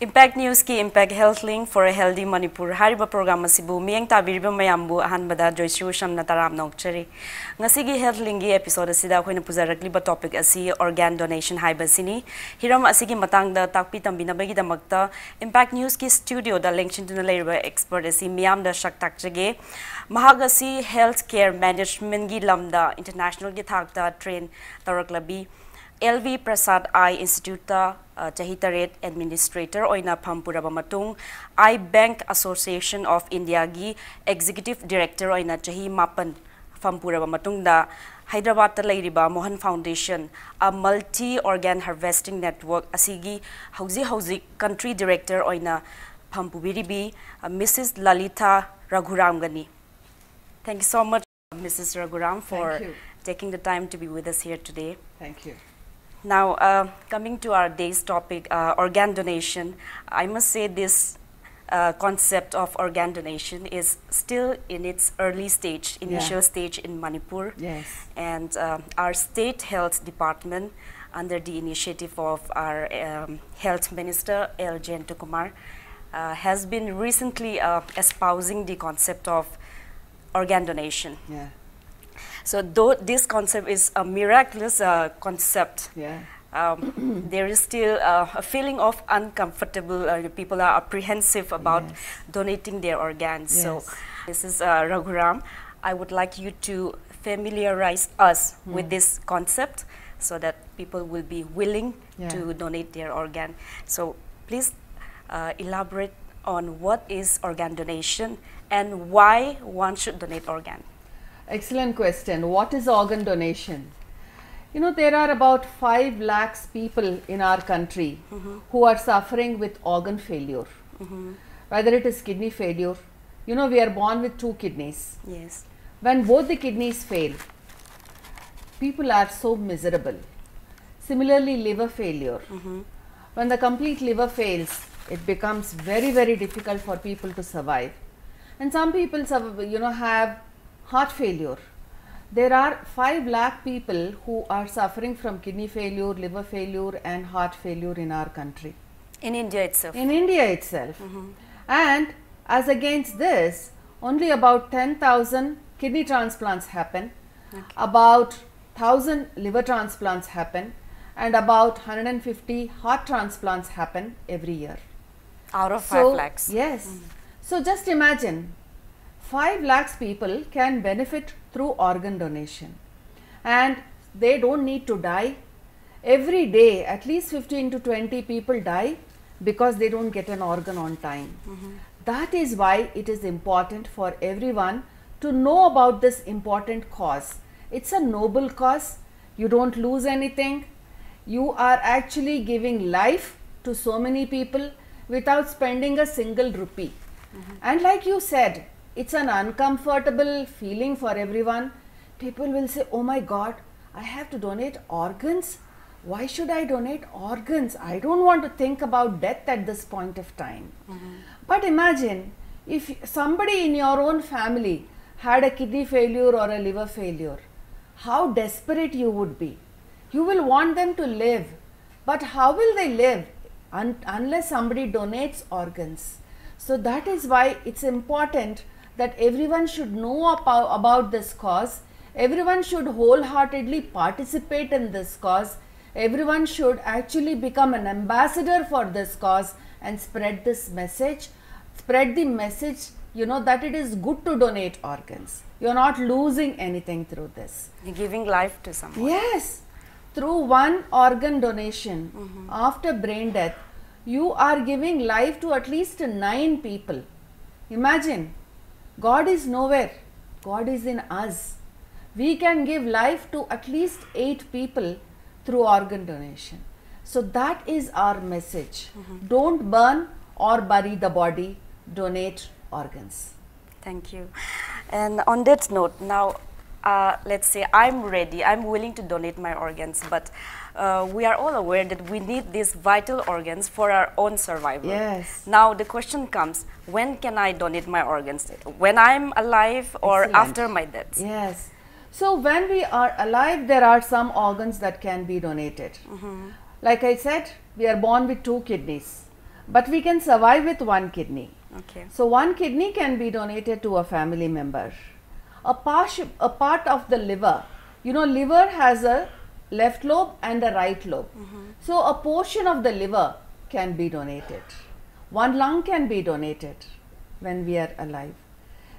Impact News ki Impact Health Link for a Healthy Manipur hariba program asibu miyang tabiriba mayambu ahanbada Joyshree Usham na taram nokchari ngasigi Health Link gi episode asida akoina pujarakliba topic asi organ donation haiba sini hiram asigi matangda takpi tambinabagi damakta Impact News ki studio da lengchin tuna leiriba expert asi miyam da shak takjage mahagasi health care management gi lamda international gi thakta train taraklabi LV Prasad Eye Institute Chahitaret Administrator Oina Pampuraba Matung I Bank Association of India gi Executive Director Oina Chahi Mapan Pampuraba Matung da Hyderabad Lairiba Mohan Foundation a multi-organ harvesting network asigi hauzi country director Oina Pampubiribi Mrs. Lalitha Raghuram gani. Thank you so much Mrs. Raghuram for taking the time to be with us here today. Thank you. Now, coming to our day's topic, organ donation, I must say this concept of organ donation is still in its early stage, initial stage in Manipur. Yes. And our state health department, under the initiative of our health minister, L. Kumar, has been recently espousing the concept of organ donation. Yeah. So though this concept is a miraculous concept, there is still a feeling of uncomfortable. People are apprehensive about donating their organs. So Mrs. Raghuram, I would like you to familiarize us with this concept so that people will be willing to donate their organ. So please elaborate on what is organ donation and why one should donate organ. Excellent question. What is organ donation? You know, there are about 5 lakhs people in our country who are suffering with organ failure. Whether it is kidney failure, you know, we are born with 2 kidneys. Yes. When both the kidneys fail, people are so miserable. Similarly, liver failure. When the complete liver fails, it becomes very, very difficult for people to survive. And some people, you know, have heart failure. There are 5 lakh people who are suffering from kidney failure, liver failure and heart failure in our country. In India itself? In India itself. And as against this, only about 10,000 kidney transplants happen, about 1,000 liver transplants happen and about 150 heart transplants happen every year. Out of 5 lakhs? Yes. So just imagine 5 lakhs people can benefit through organ donation and they don't need to die. Every day at least 15 to 20 people die because they don't get an organ on time. That is why it is important for everyone to know about this important cause. It's a noble cause. You don't lose anything. You are actually giving life to so many people without spending a single rupee. And like you said, it's an uncomfortable feeling for everyone. People will say, oh my God, I have to donate organs? Why should I donate organs? I don't want to think about death at this point of time. But imagine if somebody in your own family had a kidney failure or a liver failure, how desperate you would be. You will want them to live, but how will they live unless somebody donates organs? So that is why it's important that everyone should know about this cause. Everyone should wholeheartedly participate in this cause. Everyone should actually become an ambassador for this cause and spread this message. Spread the message, you know, that it is good to donate organs. You're not losing anything through this. You're giving life to someone. Yes. Through one organ donation after brain death, you are giving life to at least 9 people. Imagine. God is nowhere, God is in us. We can give life to at least 8 people through organ donation. So that is our message. Don't burn or bury the body, donate organs. Thank you. And on that note, now let's say I'm ready, I'm willing to donate my organs, but we are all aware that we need these vital organs for our own survival. Yes. Now the question comes, when can I donate my organs? When I'm alive or after my death? Yes. So when we are alive, there are some organs that can be donated. Like I said, we are born with 2 kidneys. but we can survive with one kidney. Okay. So one kidney can be donated to a family member. A part of the liver, you know, liver has a left lobe and a right lobe. So a portion of the liver can be donated. One lung can be donated when we are alive.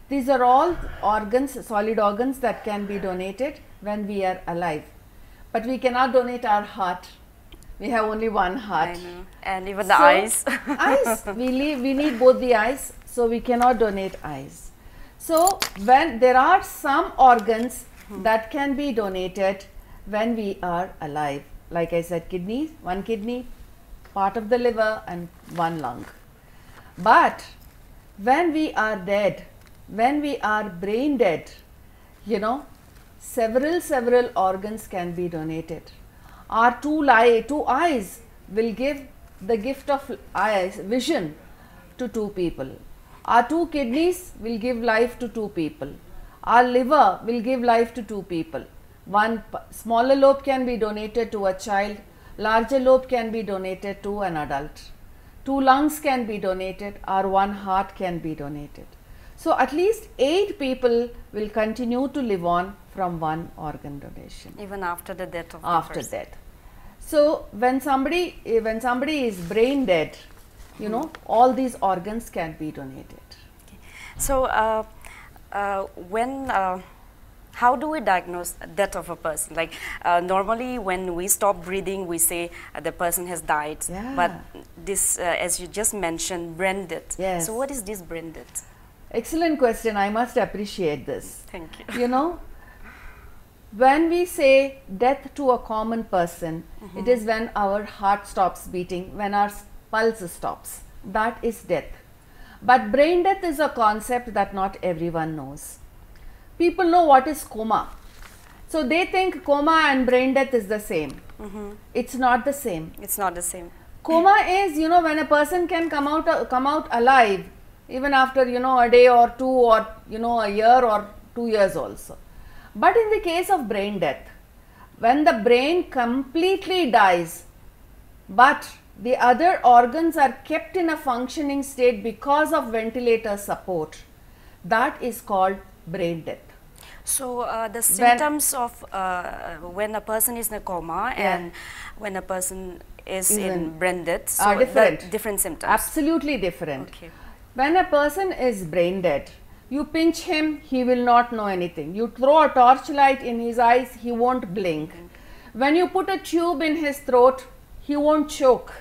These are all organs, solid organs that can be donated when we are alive. But we cannot donate our heart. We have only one heart. I know. And even the eyes. Eyes. We need both the eyes, so we cannot donate eyes. So when there are some organs that can be donated when we are alive, like I said, kidneys, one kidney, part of the liver and one lung. But when we are dead, when we are brain dead, you know, several organs can be donated. Our two eyes will give the gift of vision to 2 people. Our 2 kidneys will give life to 2 people. Our liver will give life to 2 people. One smaller lobe can be donated to a child, larger lobe can be donated to an adult. 2 lungs can be donated, or 1 heart can be donated. So at least 8 people will continue to live on from one organ donation. Even after the death of After the person. death. So when somebody is brain dead, you know, all these organs can be donated. Okay. So how do we diagnose death of a person? Like normally when we stop breathing, we say the person has died. Yeah. But this, as you just mentioned, brain death. Yes. So what is this brain death? Excellent question. I must appreciate this. Thank you. You know, when we say death to a common person, it is when our heart stops beating, when our pulse stops. That is death. But brain death is a concept that not everyone knows. People know what is coma. So they think coma and brain death is the same. It's not the same. It's not the same. Coma is, you know, when a person can come out alive, even after, you know, a day or 2 or, you know, a year or 2 years also. But in the case of brain death, when the brain completely dies, but the other organs are kept in a functioning state because of ventilator support, that is called brain death. So the symptoms of when a person is in a coma and when a person is in brain death, so are different. Different symptoms. Absolutely different. Okay. When a person is brain dead, you pinch him, he will not know anything. You throw a torchlight in his eyes, he won't blink. When you put a tube in his throat, he won't choke.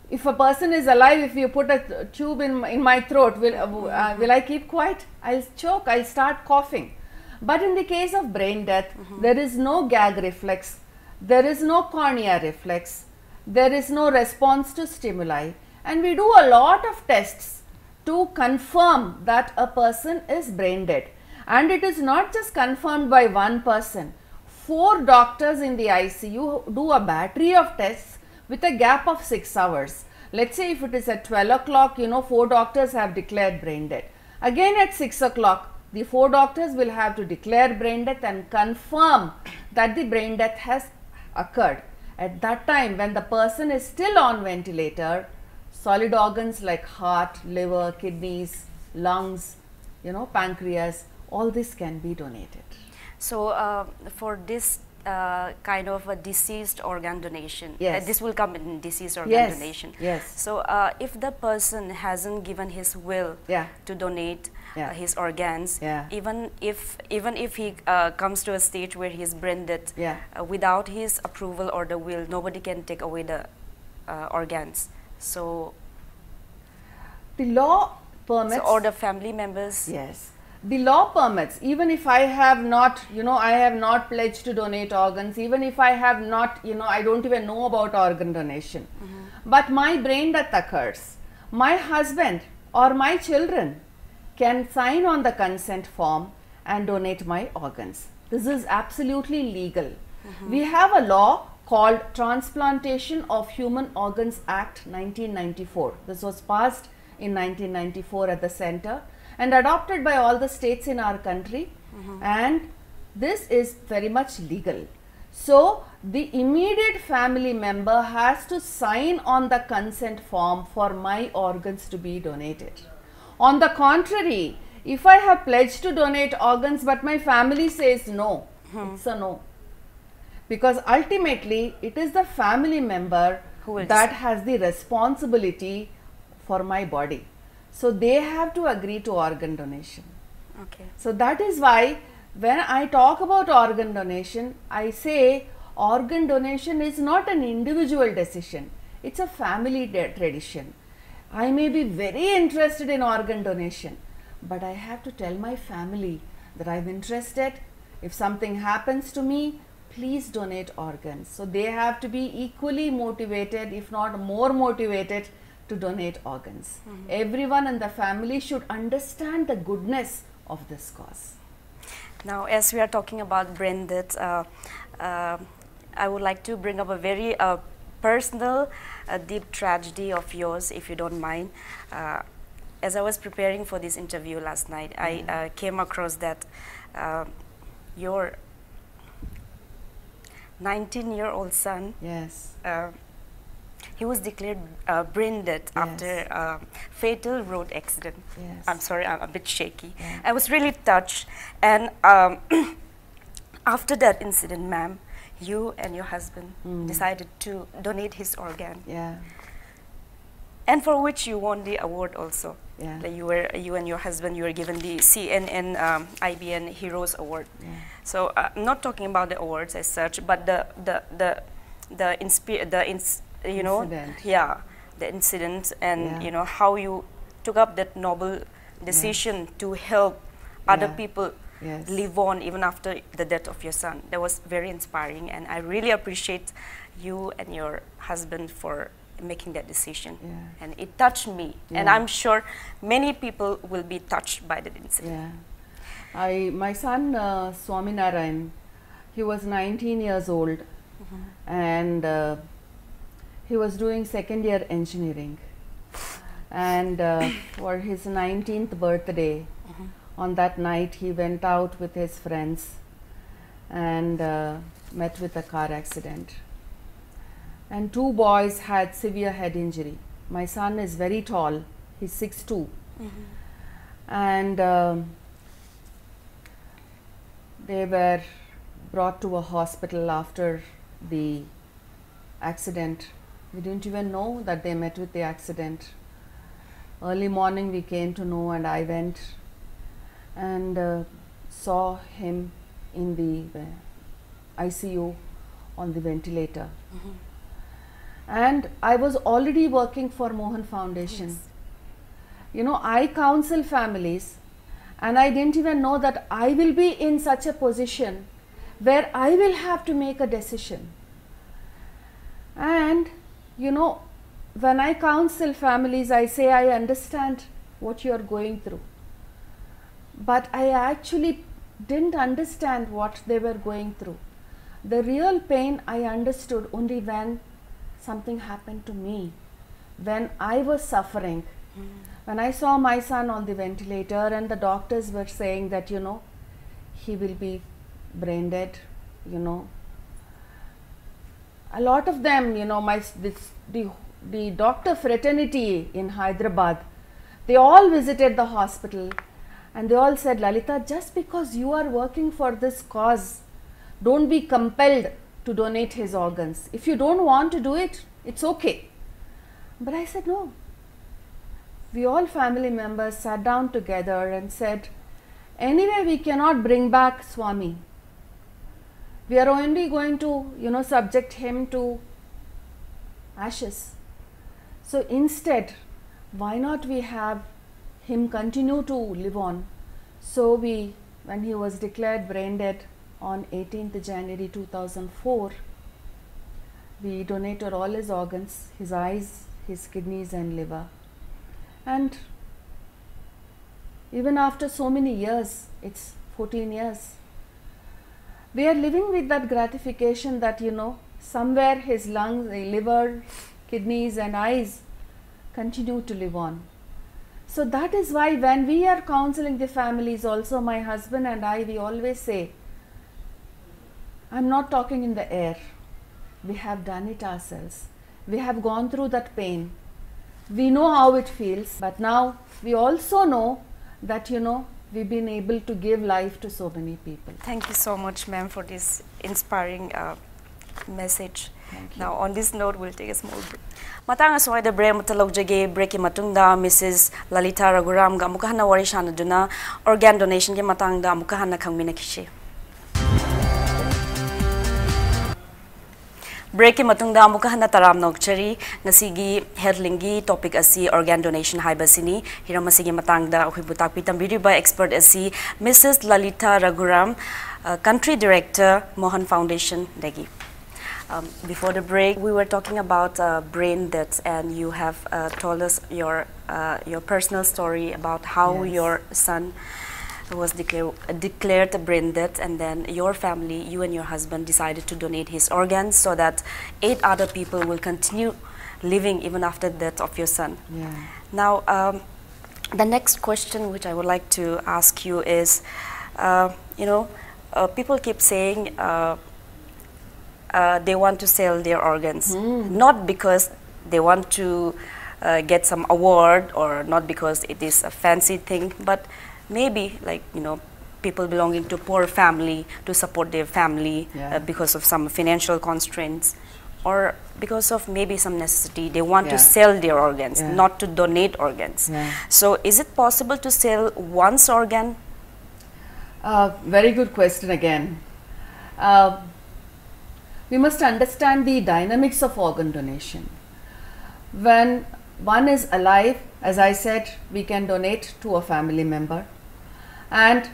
If a person is alive, if you put a tube in my throat, will I keep quiet? I'll choke, I'll start coughing. But in the case of brain death, there is no gag reflex, there is no cornea reflex, there is no response to stimuli, and we do a lot of tests to confirm that a person is brain dead. And it is not just confirmed by one person. 4 doctors in the ICU do a battery of tests with a gap of 6 hours. Let's say if it is at 12 o'clock, you know, 4 doctors have declared brain dead. Again at 6 o'clock, the 4 doctors will have to declare brain death and confirm that the brain death has occurred. At that time, when the person is still on ventilator, solid organs like heart, liver, kidneys, lungs, you know, pancreas, all this can be donated. So for this kind of a deceased organ donation, this will come in deceased organ donation. Yes. So if the person hasn't given his will to donate his organs, even if he comes to a stage where he is brain dead, without his approval or the will, nobody can take away the organs. So the law permits, or the family members. Yes, the law permits. Even if I have not, you know, I have not pledged to donate organs. Even if I have not, you know, I don't even know about organ donation. But my brain death occurs. My husband or my children can sign on the consent form and donate my organs. This is absolutely legal. We have a law called Transplantation of Human Organs Act 1994. This was passed in 1994 at the center and adopted by all the states in our country, and this is very much legal. So the immediate family member has to sign on the consent form for my organs to be donated. On the contrary, if I have pledged to donate organs but my family says no, it's a no. Because ultimately it is the family member that has the responsibility for my body. So they have to agree to organ donation. Okay. So that is why when I talk about organ donation, I say organ donation is not an individual decision. It's a family tradition. I may be very interested in organ donation, but I have to tell my family that I'm interested. If something happens to me, please donate organs. So they have to be equally motivated, if not more motivated, to donate organs. Everyone in the family should understand the goodness of this cause. Now, as we are talking about brain death, I would like to bring up a very personal, deep tragedy of yours, if you don't mind. As I was preparing for this interview last night, I came across that your 19-year-old son, yes, he was declared brain dead after a fatal road accident. Yes. I'm sorry, I'm a bit shaky. Yeah. I was really touched. And after that incident, ma'am, you and your husband decided to donate his organ. Yeah. And for which you won the award also. Yeah. Like you and your husband, you were given the CNN IBN Heroes Award. Yeah. So I'm not talking about the awards as such, but you know, Incident. yeah, the incident, and Yeah. you know how you took up that noble decision to help other Yeah. people Yes. live on even after the death of your son. That was very inspiring, and I really appreciate you and your husband for making that decision. Yeah. And it touched me, and Yeah. I'm sure many people will be touched by that incident. Yeah. My son Swaminarayan, he was 19 years old, and he was doing second year engineering, and for his 19th birthday, on that night he went out with his friends and met with a car accident, and two boys had severe head injury. My son is very tall, he's 6'2", and they were brought to a hospital after the accident. We didn't even know that they met with the accident. Early morning we came to know, and I went and saw him in the ICU on the ventilator. And I was already working for Mohan Foundation. Yes. You know, I counsel families, and I didn't even know that I will be in such a position where I will have to make a decision. And you know, when I counsel families, I say I understand what you are going through, but I actually didn't understand what they were going through. The real pain I understood only when something happened to me, when I was suffering. When I saw my son on the ventilator and the doctors were saying that, you know, he will be brain dead, you know. A lot of them, you know, the doctor fraternity in Hyderabad, they all visited the hospital, and they all said, Lalitha, just because you are working for this cause, don't be compelled to donate his organs. If you don't want to do it, it's okay. But I said, no. We all family members sat down together and said, anyway, we cannot bring back Swami. We are only going to, you know, subject him to ashes. So instead, why not we have him continue to live on? So when he was declared brain dead on 18th January 2004, we donated all his organs, his eyes, his kidneys and liver. And even after so many years, it's 14 years, we are living with that gratification that, you know, somewhere his lungs, liver, kidneys and eyes continue to live on. So that is why when we are counseling the families also, my husband and I, we always say, I'm not talking in the air. We have done it ourselves. We have gone through that pain. We know how it feels, but now we also know that, we've been able to give life to so many people. Thank you so much, ma'am, for this inspiring message. Thank you. Now, on this note, we'll take a small break. Matang asway the break matalogjage break matungda Mrs. Lalitha Raghuram ga amuka hana wari shana duna organ donation ke matangda amuka hana khangmina kishi. Break ki matungda amuka hana taram nokchari ngasigi headlingi topic asi organ donation haibasini hiramasigi matangda uhibutak pitambiri ba expert asi Mrs. Lalitha Raghuram, country director Mohan Foundation dagi. Before the break, we were talking about brain death, and you have told us your personal story about how Yes. your son was declared a brain death, and then your family, you and your husband, decided to donate his organs so that 8 other people will continue living even after the death of your son. Yeah. Now, the next question which I would like to ask you is, people keep saying they want to sell their organs, not because they want to get some award or not because it is a fancy thing, but maybe like, people belonging to poor family to support their family because of some financial constraints or because of maybe some necessity. They want to sell their organs, not to donate organs. So is it possible to sell one's organ? Very good question again. We must understand the dynamics of organ donation. When one is alive, as I said, we can donate to a family member. And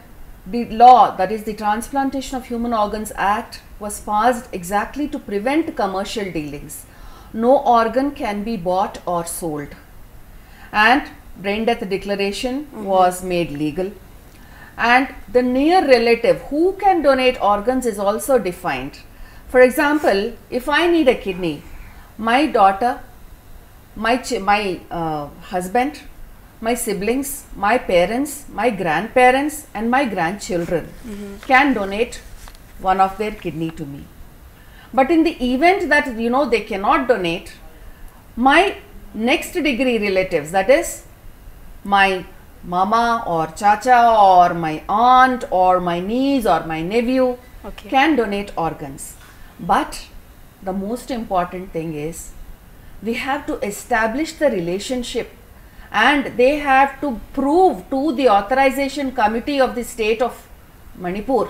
the law, that is the Transplantation of Human Organs Act, was passed exactly to prevent commercial dealings. No organ can be bought or sold. And brain death declaration was made legal. And the near relative who can donate organs is also defined. For example, if I need a kidney, my daughter, my husband, my siblings, my parents, my grandparents and my grandchildren can donate one of their kidney to me. But in the event that they cannot donate, my next degree relatives, that is my mama or chacha or my aunt or my niece or my nephew can donate organs. But the most important thing is we have to establish the relationship, and they have to prove to the authorization committee of the state of Manipur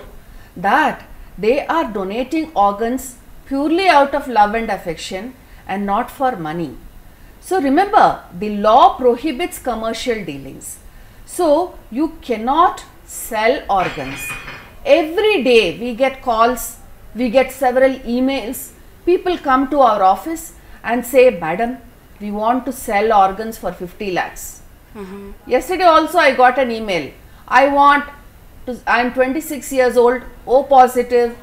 that they are donating organs purely out of love and affection and not for money. So remember, the law prohibits commercial dealings. So you cannot sell organs. Every day we get calls, we get several emails. People come to our office and say, "Madam, we want to sell organs for 50 lakhs. Yesterday also I got an email. I'm 26 years old, O positive,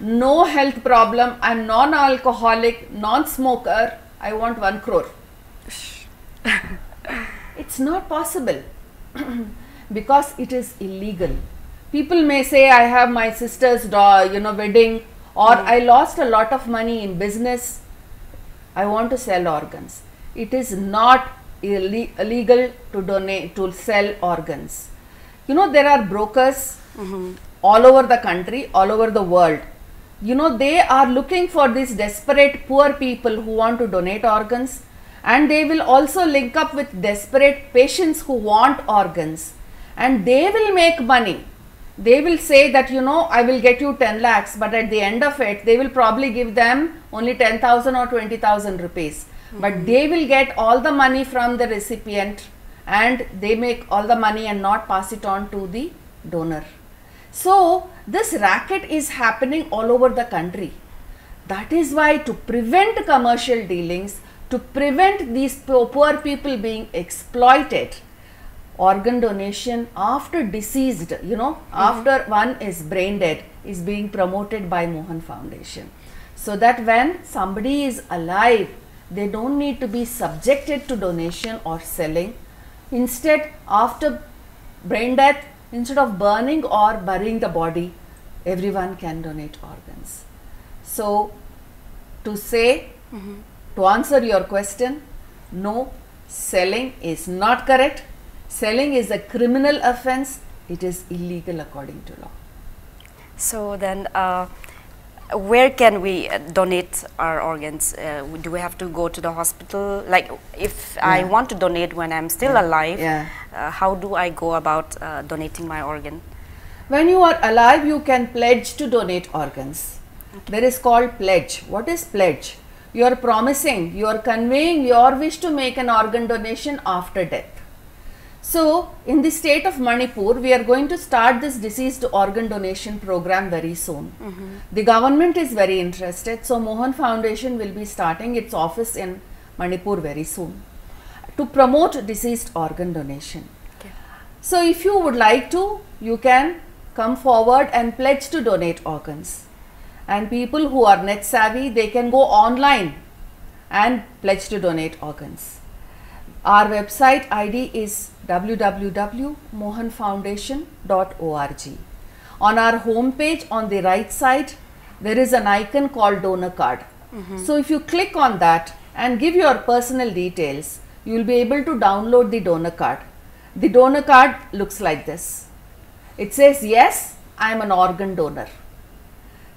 no health problem, I'm non-alcoholic, non-smoker, I want 1 crore. It's not possible because it is illegal. People may say, I have my sister's wedding, or I lost a lot of money in business, I want to sell organs. It is not illegal to sell organs. There are brokers all over the country, all over the world. They are looking for these desperate poor people who want to donate organs, and they will also link up with desperate patients who want organs, and they will make money. They will say that, I will get you 10 lakhs, but at the end of it, they will probably give them only 10,000 or 20,000 rupees. But they will get all the money from the recipient, and they make all the money and not pass it on to the donor. So this racket is happening all over the country. That is why, to prevent commercial dealings, to prevent these poor people being exploited, organ donation after deceased, after one is brain dead, is being promoted by Mohan Foundation. So that when somebody is alive, they don't need to be subjected to donation or selling. Instead, after brain death, instead of burning or burying the body, everyone can donate organs. So, to say, to answer your question, no, selling is not correct. Selling is a criminal offense. It is illegal according to law. So then, where can we donate our organs? Do we have to go to the hospital? Like, if I want to donate when I'm still alive, how do I go about donating my organ? When you are alive, you can pledge to donate organs. There is called pledge. What is pledge? You are promising, you are conveying your wish to make an organ donation after death. So, in the state of Manipur, we are going to start this deceased organ donation program very soon. The government is very interested, so Mohan Foundation will be starting its office in Manipur very soon to promote deceased organ donation. Okay. So, if you would like to, you can come forward and pledge to donate organs. And people who are net savvy, they can go online and pledge to donate organs. Our website ID is www.mohanfoundation.org. On our home page, on the right side, there is an icon called donor card. So if you click on that and give your personal details, you will be able to download the donor card. The donor card looks like this. It says, yes, I am an organ donor.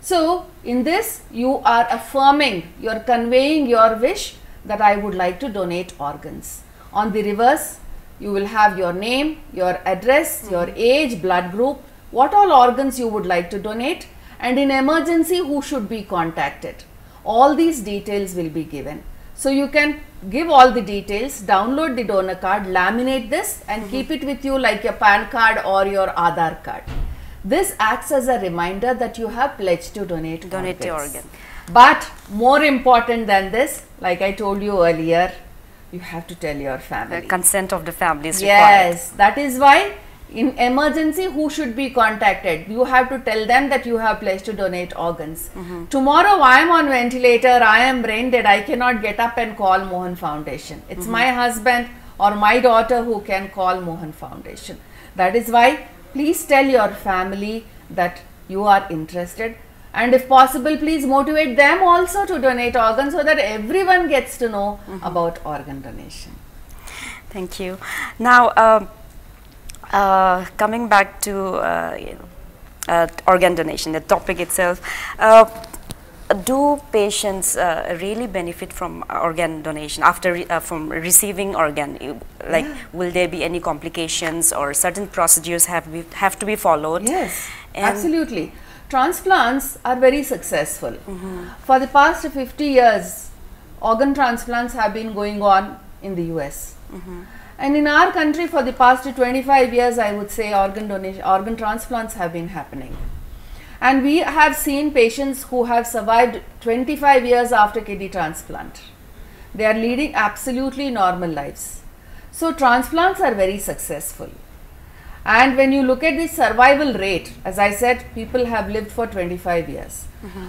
So in this, you are affirming, you are conveying your wish that I would like to donate organs. On the reverse, you will have your name, your address, your age, blood group, what all organs you would like to donate, and in emergency who should be contacted. All these details will be given. So you can give all the details, download the donor card, laminate this and keep it with you like your PAN card or your Aadhaar card. This acts as a reminder that you have pledged to donate the organ. But more important than this, like I told you earlier, you have to tell your family. The consent of the family is required. Yes, that is why in emergency who should be contacted? You have to tell them that you have pledged to donate organs. Tomorrow I am on ventilator, I am brain dead, I cannot get up and call Mohan Foundation. It's my husband or my daughter who can call Mohan Foundation. That is why please tell your family that you are interested, and if possible, please motivate them also to donate organs so that everyone gets to know about organ donation. Thank you. Now, coming back to organ donation, the topic itself, do patients really benefit from organ donation after from receiving organ? Like, will there be any complications or certain procedures have to be followed? Yes, absolutely. Transplants are very successful. For the past 50 years, organ transplants have been going on in the US. And in our country, for the past 25 years, I would say organ transplants have been happening. And we have seen patients who have survived 25 years after kidney transplant. They are leading absolutely normal lives. So transplants are very successful. And when you look at the survival rate, as I said, people have lived for 25 years.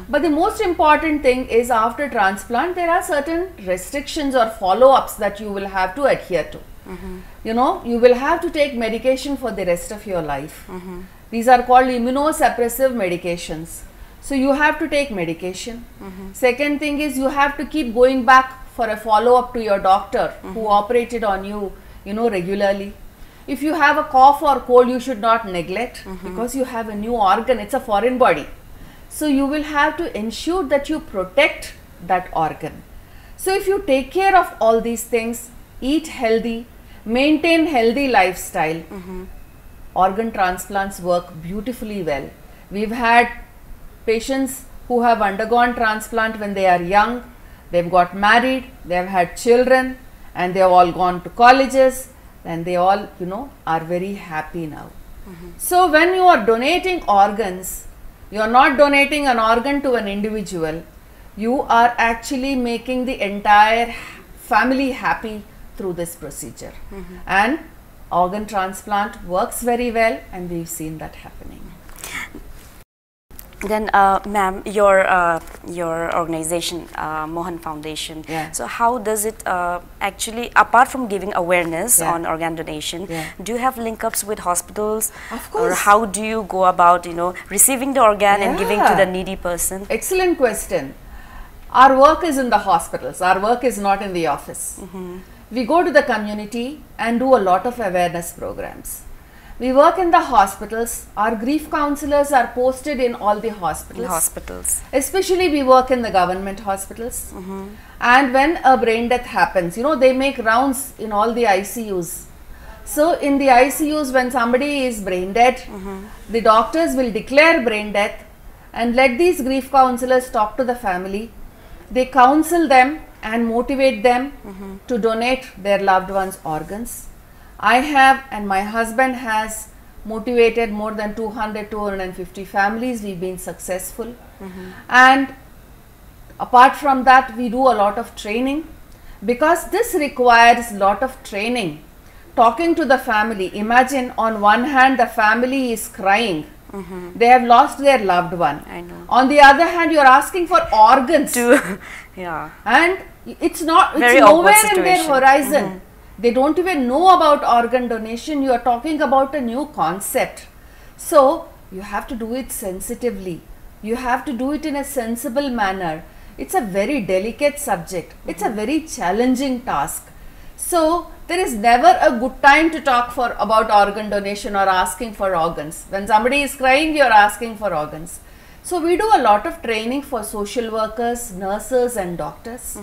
But the most important thing is after transplant, there are certain restrictions or follow-ups that you will have to adhere to. You know, you will have to take medication for the rest of your life. These are called immunosuppressive medications. So you have to take medication. Second thing is you have to keep going back for a follow-up to your doctor who operated on you, regularly. If you have a cough or cold, you should not neglect because you have a new organ, it's a foreign body. So you will have to ensure that you protect that organ. So if you take care of all these things, eat healthy, maintain healthy lifestyle, organ transplants work beautifully well. We've had patients who have undergone transplant when they are young, they've got married, they've had children, and they've all gone to colleges, and they all, are very happy now. So when you are donating organs, you are not donating an organ to an individual, you are actually making the entire family happy through this procedure. And organ transplant works very well, and we've seen that happening. Then, ma'am, your organization, Mohan Foundation. Yeah. So, how does it actually, apart from giving awareness on organ donation, do you have link-ups with hospitals? Of course. Or how do you go about, receiving the organ and giving to the needy person? Excellent question. Our work is in the hospitals. Our work is not in the office. We go to the community and do a lot of awareness programs. We work in the hospitals. Our grief counselors are posted in all the hospitals. Especially we work in the government hospitals. And when a brain death happens, they make rounds in all the ICUs. So in the ICUs, when somebody is brain dead, the doctors will declare brain death and let these grief counselors talk to the family. They counsel them and motivate them to donate their loved ones' organs. I have, and my husband has, motivated more than 250 families. We've been successful. And apart from that, we do a lot of training, because this requires a lot of training. Talking to the family. Imagine, on one hand, the family is crying. They have lost their loved one. I know. On the other hand, you are asking for organs. Yeah. And it's Very nowhere awkward in their situation. horizon. They don't even know about organ donation. You are talking about a new concept. So you have to do it sensitively. You have to do it in a sensible manner. It's a very delicate subject. It's a very challenging task. So there is never a good time to talk about organ donation or asking for organs. When somebody is crying, you are asking for organs. So we do a lot of training for social workers, nurses and doctors.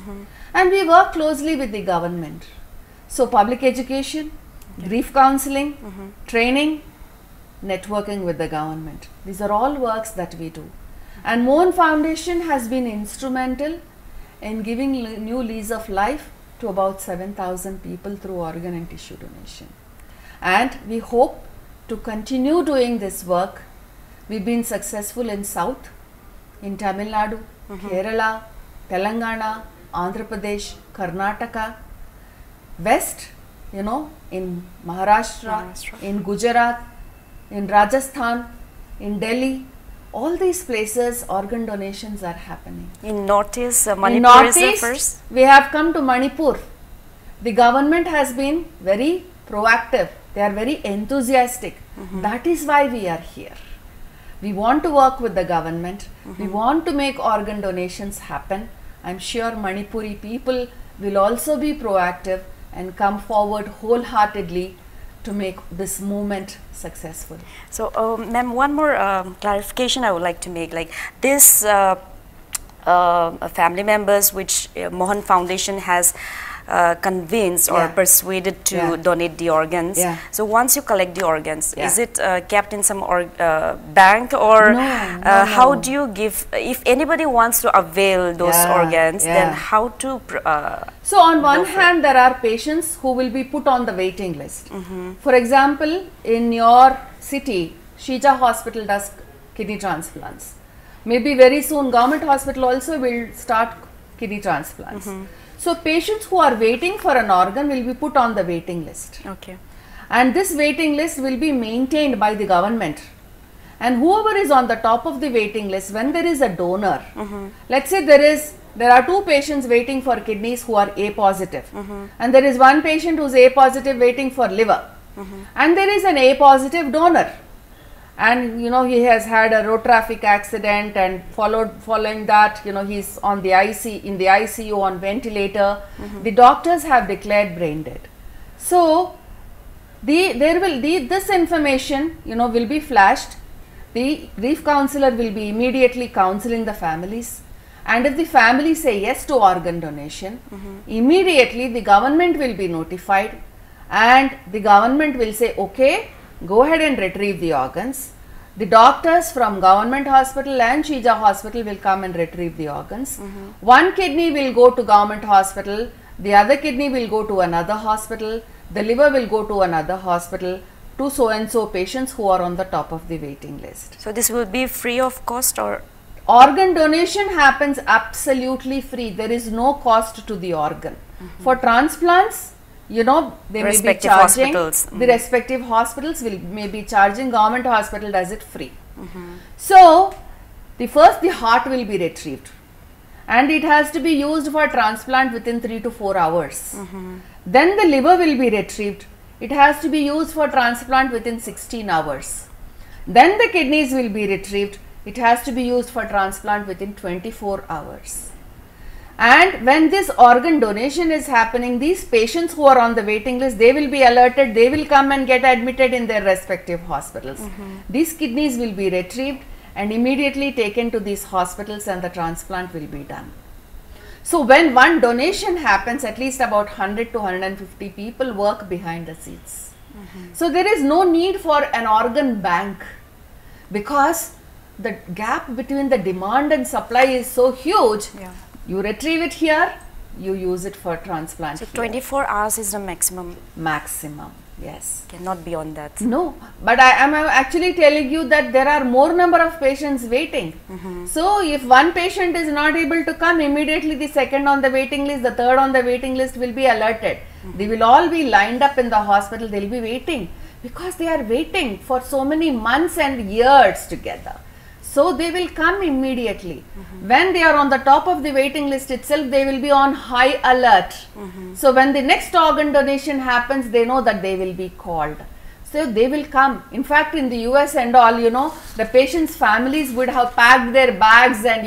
And we work closely with the government. So public education, grief counseling, training, networking with the government. These are all works that we do. And Mohan Foundation has been instrumental in giving new lease of life to about 7,000 people through organ and tissue donation. And we hope to continue doing this work. We've been successful in South, in Tamil Nadu, Kerala, Telangana, Andhra Pradesh, Karnataka, West, in Maharashtra, in Gujarat, in Rajasthan, in Delhi. All these places, organ donations are happening. In Northeast, Manipur is the first? We have come to Manipur. The government has been very proactive. They are very enthusiastic. That is why we are here. We want to work with the government. We want to make organ donations happen. I'm sure Manipuri people will also be proactive and come forward wholeheartedly to make this movement successful. So, ma'am, one more clarification I would like to make. Like this family members which Mohan Foundation has convinced or persuaded to donate the organs. So once you collect the organs, is it kept in some bank, or how do you give, if anybody wants to avail those organs, then how to so on one hand, there are patients who will be put on the waiting list. For example, in your city, Shija Hospital does kidney transplants. Maybe very soon government hospital also will start kidney transplants. So patients who are waiting for an organ will be put on the waiting list. Okay. And this waiting list will be maintained by the government. And whoever is on the top of the waiting list, when there is a donor, let's say there are two patients waiting for kidneys who are A positive, and there is one patient who is A positive waiting for liver, and there is an A positive donor. And he has had a road traffic accident, and following that, he's on the in the ICU on ventilator. The doctors have declared brain dead. So this information will be flashed. The grief counselor will be immediately counseling the families, and if the family say yes to organ donation, immediately the government will be notified, and the government will say, okay, go ahead and retrieve the organs. The doctors from government hospital and Shija hospital will come and retrieve the organs. One kidney will go to government hospital, the other kidney will go to another hospital, the liver will go to another hospital, to so and so patients who are on the top of the waiting list. So this will be free of cost, or? Organ donation happens absolutely free. There is no cost to the organ. For transplants, they may be charging, the respective hospitals may be charging, government hospital does it free. So First the heart will be retrieved, and it has to be used for transplant within 3 to 4 hours. Then the liver will be retrieved. It has to be used for transplant within 16 hours. Then the kidneys will be retrieved. It has to be used for transplant within 24 hours. And when this organ donation is happening, these patients who are on the waiting list, they will be alerted, they will come and get admitted in their respective hospitals. These kidneys will be retrieved and immediately taken to these hospitals, and the transplant will be done. So when one donation happens, at least about 100 to 150 people work behind the scenes. So there is no need for an organ bank, because the gap between the demand and supply is so huge. You retrieve it here, you use it for transplant. So 24 hours is the maximum? Maximum, yes. Cannot beyond that? No, but I am actually telling you that there are more number of patients waiting. So if one patient is not able to come, immediately the second on the waiting list, the third on the waiting list will be alerted. They will all be lined up in the hospital, they will be waiting, because they are waiting for so many months and years together. So they will come immediately. When they are on the top of the waiting list itself, they will be on high alert. So when the next organ donation happens, they know that they will be called. So they will come. In fact, in the US and all, the patients' families would have packed their bags, and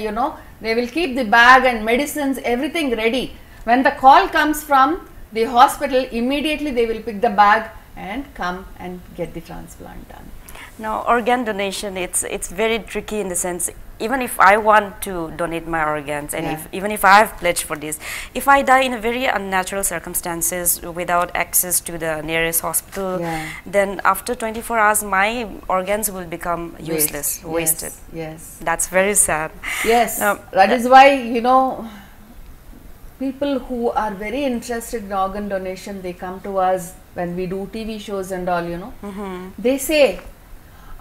they will keep the bag and medicines, everything ready. When the call comes from the hospital, immediately they will pick the bag and come and get the transplant done. Now, organ donation, it's very tricky in the sense, even if I want to donate my organs, and even if I have pledged for this, if I die in a very unnatural circumstances without access to the nearest hospital, then after 24 hours my organs will become useless, wasted. Yes. That's very sad. Yes. That is why, people who are very interested in organ donation, they come to us when we do TV shows and all, they say,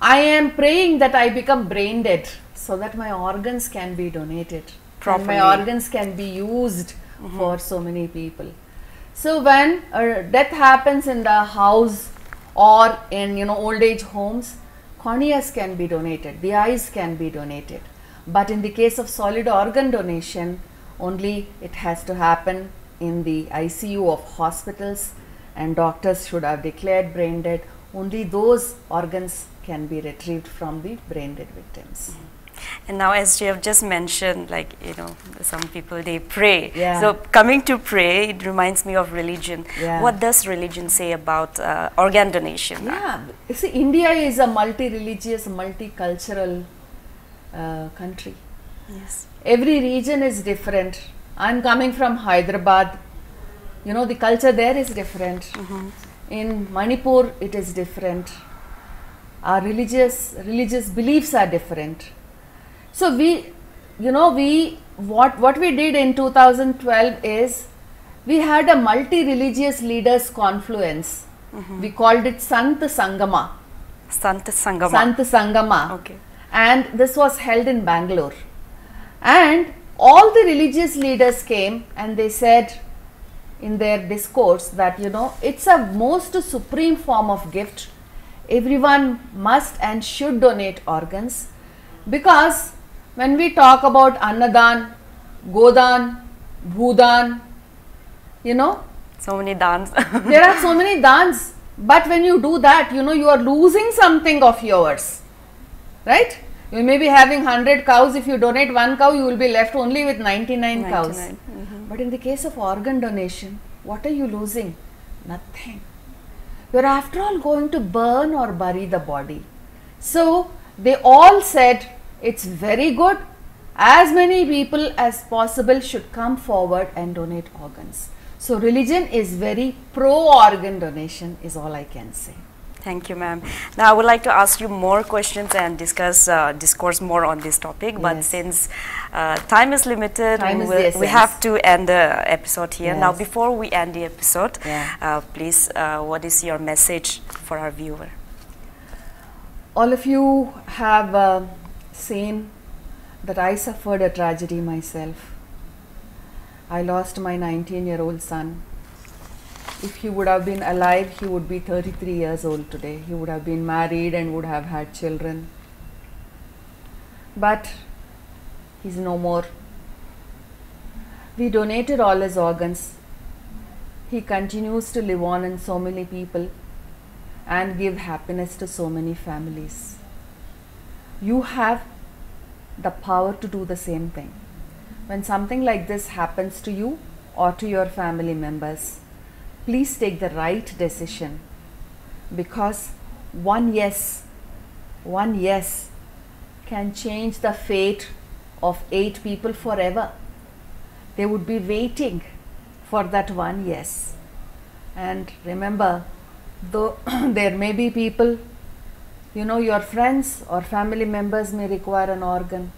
I am praying that I become brain dead so that my organs can be donated and my organs can be used for so many people. So when death happens in the house or in old age homes, corneas can be donated, the eyes can be donated. But in the case of solid organ donation, only it has to happen in the ICU of hospitals, and doctors should have declared brain dead. Only those organs can be retrieved from the brain dead victims. And now, as you have just mentioned, like, some people, they pray. So coming to pray, it reminds me of religion. What does religion say about organ donation? You see, India is a multi-religious, multicultural country. Every region is different. I am coming from Hyderabad. The culture there is different. In Manipur, it is different. Our religious beliefs are different. So what we did in 2012 is, we had a multi-religious leaders confluence. We called it Sant Sangama. Sant Sangama. Sant Sangama. Okay. And this was held in Bangalore. And all the religious leaders came and they said in their discourse that, it's a most supreme form of gift. Everyone must and should donate organs, because when we talk about Annadan, Godan, Bhudan, so many dans. There are so many dans, but when you do that, you are losing something of yours, right? You may be having 100 cows. If you donate one cow, you will be left only with 99 cows. But in the case of organ donation, what are you losing? Nothing. You are after all going to burn or bury the body. So they all said, it's very good. As many people as possible should come forward and donate organs. So religion is very pro-organ donation, is all I can say. Thank you, ma'am. Now I would like to ask you more questions and discourse more on this topic. But since time is limited, we have to end the episode here. Now, before we end the episode, please, what is your message for our viewer? All of you have seen that I suffered a tragedy myself. I lost my 19-year-old son. If he would have been alive, he would be 33 years old today. He would have been married and would have had children. But He's no more. We donated all his organs. He continues to live on in so many people and give happiness to so many families. You have the power to do the same thing. When something like this happens to you or to your family members, please take the right decision, because one yes can change the fate of 8 people forever. They would be waiting for that one yes. And remember, though there may be people, you know, your friends or family members may require an organ,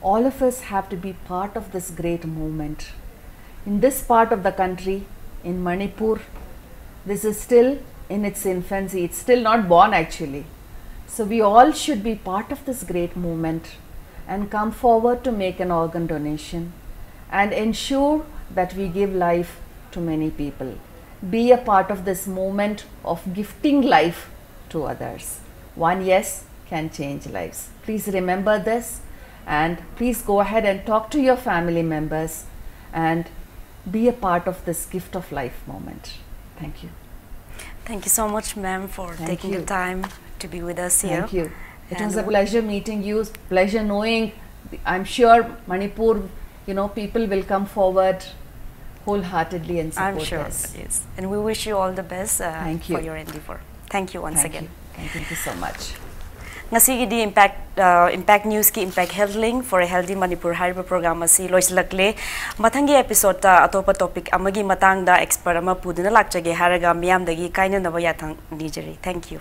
all of us have to be part of this great movement. In this part of the country, in Manipur, this is still in its infancy. It's still not born actually. So we all should be part of this great movement and come forward to make an organ donation and ensure that we give life to many people. Be a part of this movement of gifting life to others. One yes can change lives. Please remember this, and please go ahead and talk to your family members and be a part of this gift of life moment. Thank you. Thank you so much, ma'am, for taking the time to be with us here. Thank you. It was a pleasure meeting you, pleasure knowing. I'm sure Manipur, you know, people will come forward wholeheartedly and support I'm sure, this. yes. And we wish you all the best for your endeavor. Thank you once again. Thank you so much. Ngasigi impact news ki impact health link for a healthy Manipur hariba program asi loislakle mathangi episode ta atopa topic amagi matang da expert ama puduna lakchage haraga miyam dagi kaina naba yathang dijeri. Thank you.